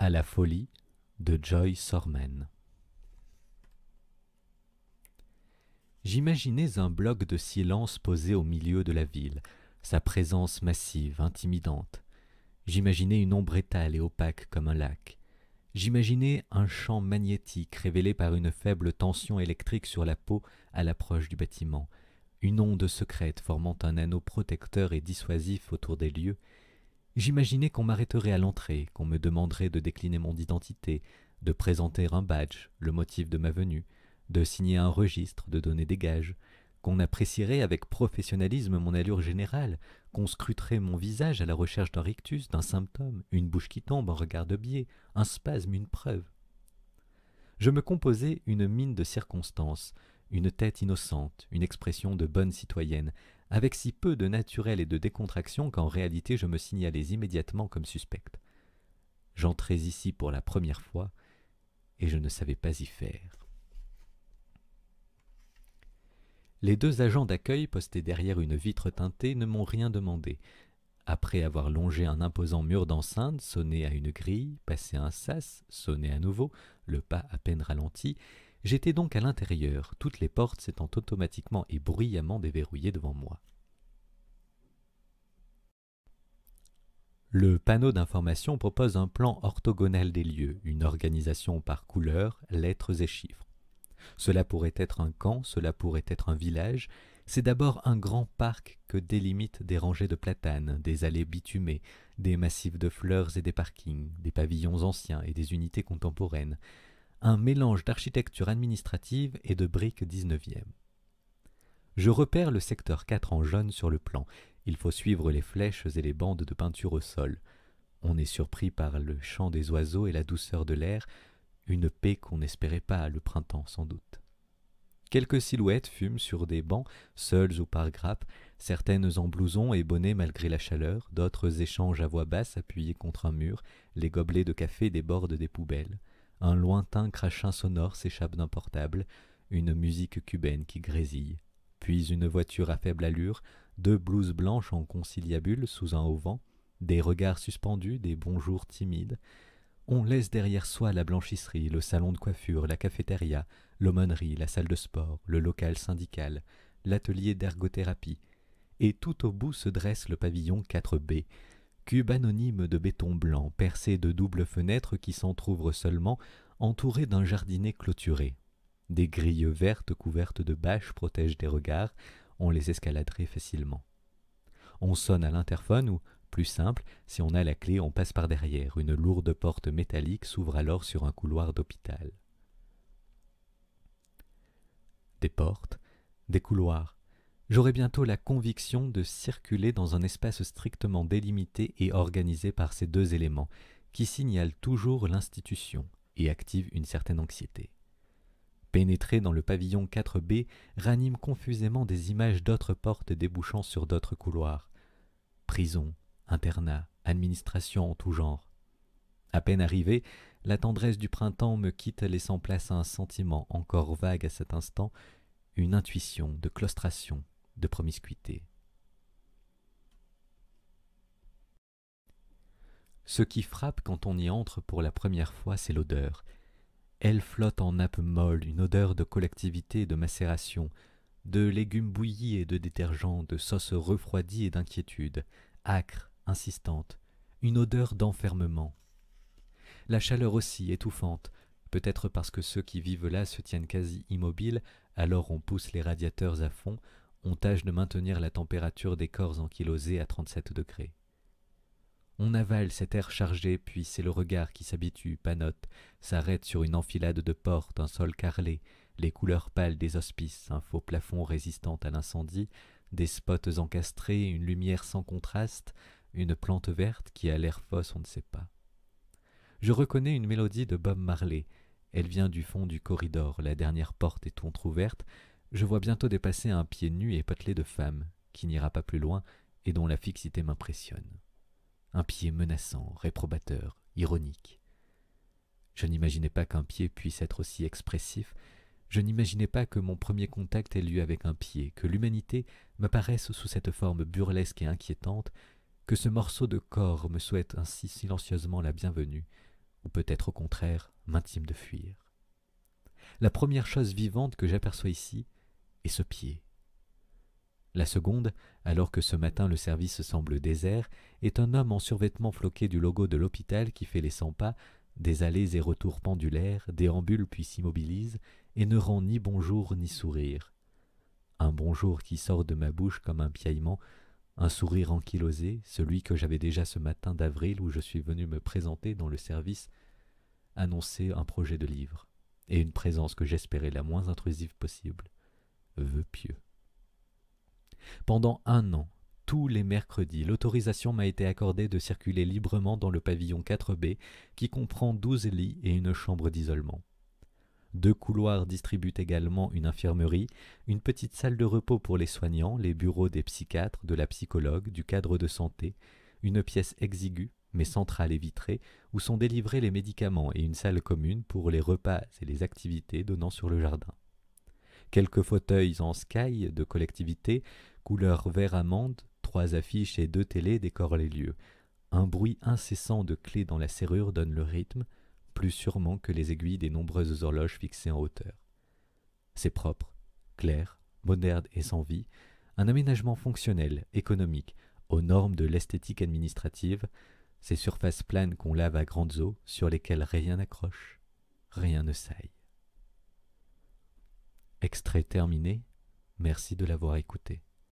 à la folie de Joyce Orman. J'imaginais un bloc de silence posé au milieu de la ville, sa présence massive, intimidante. J'imaginais une ombre étale et opaque comme un lac. J'imaginais un champ magnétique révélé par une faible tension électrique sur la peau à l'approche du bâtiment, une onde secrète formant un anneau protecteur et dissuasif autour des lieux. J'imaginais qu'on m'arrêterait à l'entrée, qu'on me demanderait de décliner mon identité, de présenter un badge, le motif de ma venue, de signer un registre, de donner des gages, qu'on apprécierait avec professionnalisme mon allure générale, qu'on scruterait mon visage à la recherche d'un rictus, d'un symptôme, une bouche qui tombe, un regard de biais, un spasme, une preuve. Je me composais une mine de circonstance, une tête innocente, une expression de bonne citoyenne, avec si peu de naturel et de décontraction qu'en réalité je me signalais immédiatement comme suspecte. J'entrais ici pour la première fois, et je ne savais pas y faire. Les deux agents d'accueil postés derrière une vitre teintée ne m'ont rien demandé. Après avoir longé un imposant mur d'enceinte, sonné à une grille, passé un sas, sonné à nouveau, le pas à peine ralenti, j'étais donc à l'intérieur, toutes les portes s'étant automatiquement et bruyamment déverrouillées devant moi. Le panneau d'information propose un plan orthogonal des lieux, une organisation par couleurs, lettres et chiffres. Cela pourrait être un camp, cela pourrait être un village. C'est d'abord un grand parc que délimitent des rangées de platanes, des allées bitumées, des massifs de fleurs et des parkings, des pavillons anciens et des unités contemporaines. Un mélange d'architecture administrative et de briques 19e. Je repère le secteur 4 en jaune sur le plan. Il faut suivre les flèches et les bandes de peinture au sol. On est surpris par le chant des oiseaux et la douceur de l'air, une paix qu'on n'espérait pas le printemps sans doute. Quelques silhouettes fument sur des bancs, seules ou par grappes, certaines en blouson et bonnet malgré la chaleur, d'autres échangent à voix basse appuyées contre un mur, les gobelets de café débordent des poubelles. Un lointain crachin sonore s'échappe d'un portable, une musique cubaine qui grésille. Puis une voiture à faible allure, deux blouses blanches en conciliabule sous un auvent, des regards suspendus, des bonjours timides. On laisse derrière soi la blanchisserie, le salon de coiffure, la cafétéria, l'aumônerie, la salle de sport, le local syndical, l'atelier d'ergothérapie. Et tout au bout se dresse le pavillon 4B, cube anonyme de béton blanc, percé de doubles fenêtres qui s'entr'ouvrent seulement, entouré d'un jardinet clôturé. Des grilles vertes couvertes de bâches protègent des regards, on les escaladerait facilement. On sonne à l'interphone ou, plus simple, si on a la clé, on passe par derrière. Une lourde porte métallique s'ouvre alors sur un couloir d'hôpital. Des portes, des couloirs. J'aurai bientôt la conviction de circuler dans un espace strictement délimité et organisé par ces deux éléments, qui signalent toujours l'institution et activent une certaine anxiété. Pénétrer dans le pavillon 4B ranime confusément des images d'autres portes débouchant sur d'autres couloirs. Prison, internat, administration en tout genre. À peine arrivé, la tendresse du printemps me quitte laissant place à un sentiment encore vague à cet instant, une intuition de claustration, de promiscuité. Ce qui frappe quand on y entre pour la première fois, c'est l'odeur. Elle flotte en nappe molle, une odeur de collectivité et de macération, de légumes bouillis et de détergents, de sauces refroidies et d'inquiétude, âcre, insistante, une odeur d'enfermement. La chaleur aussi, étouffante, peut-être parce que ceux qui vivent là se tiennent quasi immobiles, alors on pousse les radiateurs à fond, on tâche de maintenir la température des corps ankylosés à 37 degrés. On avale cet air chargé, puis c'est le regard qui s'habitue, panote, s'arrête sur une enfilade de portes, un sol carrelé, les couleurs pâles des hospices, un faux plafond résistant à l'incendie, des spots encastrés, une lumière sans contraste, une plante verte qui a l'air fausse, on ne sait pas. Je reconnais une mélodie de Bob Marley. Elle vient du fond du corridor, la dernière porte est entr'ouverte. Je vois bientôt dépasser un pied nu et potelé de femme, qui n'ira pas plus loin et dont la fixité m'impressionne. Un pied menaçant, réprobateur, ironique. Je n'imaginais pas qu'un pied puisse être aussi expressif. Je n'imaginais pas que mon premier contact ait lieu avec un pied, que l'humanité m'apparaisse sous cette forme burlesque et inquiétante, que ce morceau de corps me souhaite ainsi silencieusement la bienvenue, ou peut-être au contraire m'intime de fuir. La première chose vivante que j'aperçois ici est ce pied. La seconde, alors que ce matin le service semble désert, est un homme en survêtement floqué du logo de l'hôpital qui fait les 100 pas, des allées et retours pendulaires, déambule puis s'immobilise, et ne rend ni bonjour ni sourire. Un bonjour qui sort de ma bouche comme un piaillement, un sourire ankylosé, celui que j'avais déjà ce matin d'avril où je suis venu me présenter dans le service, annoncer un projet de livre, et une présence que j'espérais la moins intrusive possible, vœu pieux. Pendant 1 an, tous les mercredis, l'autorisation m'a été accordée de circuler librement dans le pavillon 4B qui comprend 12 lits et une chambre d'isolement. 2 couloirs distribuent également une infirmerie, une petite salle de repos pour les soignants, les bureaux des psychiatres, de la psychologue, du cadre de santé, une pièce exiguë, mais centrale et vitrée, où sont délivrés les médicaments et une salle commune pour les repas et les activités donnant sur le jardin. Quelques fauteuils en sky de collectivité, couleur vert amande, 3 affiches et 2 télés décorent les lieux. Un bruit incessant de clés dans la serrure donne le rythme, plus sûrement que les aiguilles des nombreuses horloges fixées en hauteur. C'est propre, clair, moderne et sans vie, un aménagement fonctionnel, économique, aux normes de l'esthétique administrative, ces surfaces planes qu'on lave à grandes eaux, sur lesquelles rien n'accroche, rien ne saille. Extrait terminé, merci de l'avoir écouté.